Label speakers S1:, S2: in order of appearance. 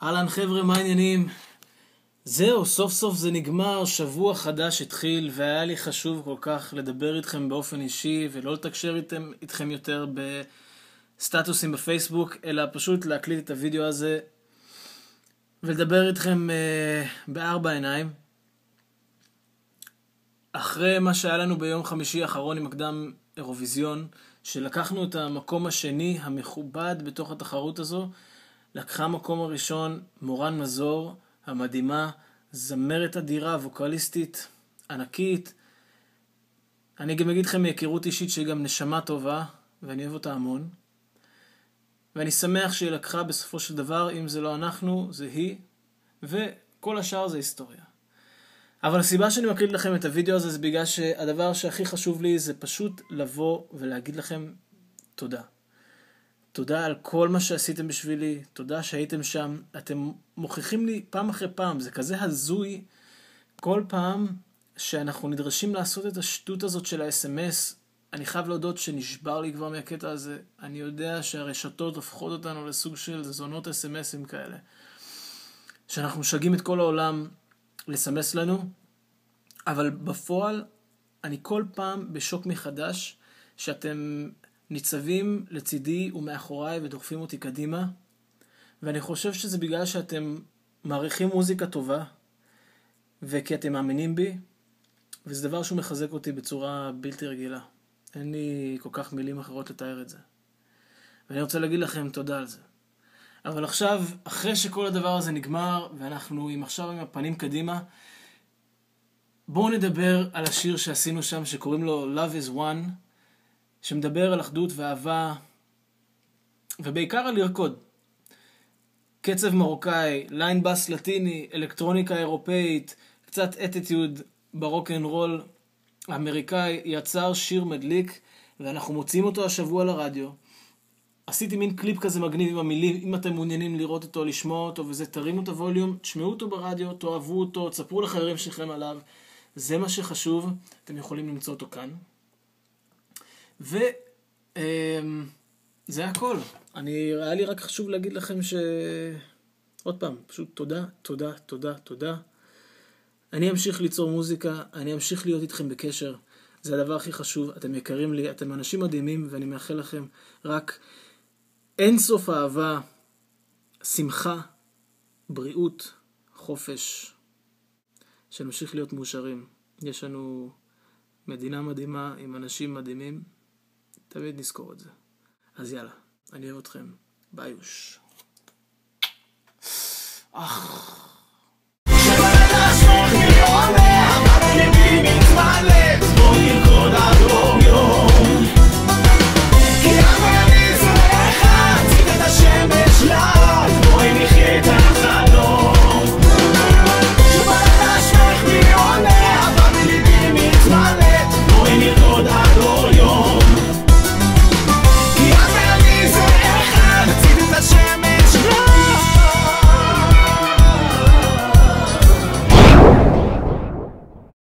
S1: אהלן חבר'ה, מה העניינים? זהו, סוף סוף זה נגמר, שבוע חדש התחיל, והיה לי חשוב כל כך לדבר איתכם באופן אישי, ולא לתקשר איתכם יותר בסטטוסים בפייסבוק, אלא פשוט להקליט את הוידאו הזה, ולדבר איתכם בארבע עיניים. אחרי מה שהיה לנו ביום חמישי האחרון עם הקדם אירוויזיון, שלקחנו את המקום השני המכובד בתוך התחרות הזו, לקחה מקום הראשון מורן מזור המדהימה, זמרת אדירה, ווקליסטית ענקית. אני גם אגיד לכם מהיכרות אישית שהיא גם נשמה טובה, ואני אוהב אותה המון. ואני שמח שהיא לקחה בסופו של דבר, אם זה לא אנחנו, זה היא, וכל השאר זה היסטוריה. אבל הסיבה שאני מקליט לכם את הוידאו הזה זה בגלל שהדבר שהכי חשוב לי זה פשוט לבוא ולהגיד לכם תודה. תודה על כל מה שעשיתם בשבילי, תודה שהייתם שם, אתם מוכיחים לי פעם אחרי פעם, זה כזה הזוי, כל פעם שאנחנו נדרשים לעשות את השטות הזאת של ה-SMS, אני חייב להודות שנשבר לי כבר מהקטע הזה, אני יודע שהרשתות הופכות אותנו לסוג של זונות SMSים כאלה, שאנחנו משגעים את כל העולם לסמס לנו, אבל בפועל אני כל פעם בשוק מחדש שאתם ניצבים לצידי ומאחוריי ודוחפים אותי קדימה, ואני חושב שזה בגלל שאתם מעריכים מוזיקה טובה, וכי אתם מאמינים בי, וזה דבר שהוא מחזק אותי בצורה בלתי רגילה. אין לי כל כך מילים אחרות לתאר את זה. ואני רוצה להגיד לכם תודה על זה. אבל עכשיו, אחרי שכל הדבר הזה נגמר, ואנחנו עכשיו עם הפנים קדימה, בואו נדבר על השיר שעשינו שם, שקוראים לו Love is One, שמדבר על אחדות ואהבה, ובעיקר על לרקוד. קצב מרוקאי, ליין בס לטיני, אלקטרוניקה אירופאית, קצת אטיטיוד ברוק אנד רול אמריקאי, יצר שיר מדליק, ואנחנו מוצאים אותו השבוע לרדיו. עשיתי מין קליפ כזה מגניב עם המילים, אם אתם מעוניינים לראות אותו, לשמוע אותו, וזה תרימו את הווליום, תשמעו אותו ברדיו, תאהבו אותו, תספרו לחברים שלכם עליו, זה מה שחשוב, אתם יכולים למצוא אותו כאן. זה הכל. היה לי רק חשוב להגיד לכם עוד פעם, פשוט תודה, תודה, תודה, תודה. אני אמשיך ליצור מוזיקה, אני אמשיך להיות איתכם בקשר. זה הדבר הכי חשוב, אתם יקרים לי, אתם אנשים מדהימים, ואני מאחל לכם רק אין סוף אהבה, שמחה, בריאות, חופש, שנמשיך להיות מאושרים. יש לנו מדינה מדהימה עם אנשים מדהימים, תמיד נזכור את זה. אז יאללה, אני אוהב אתכם. ביי יוש.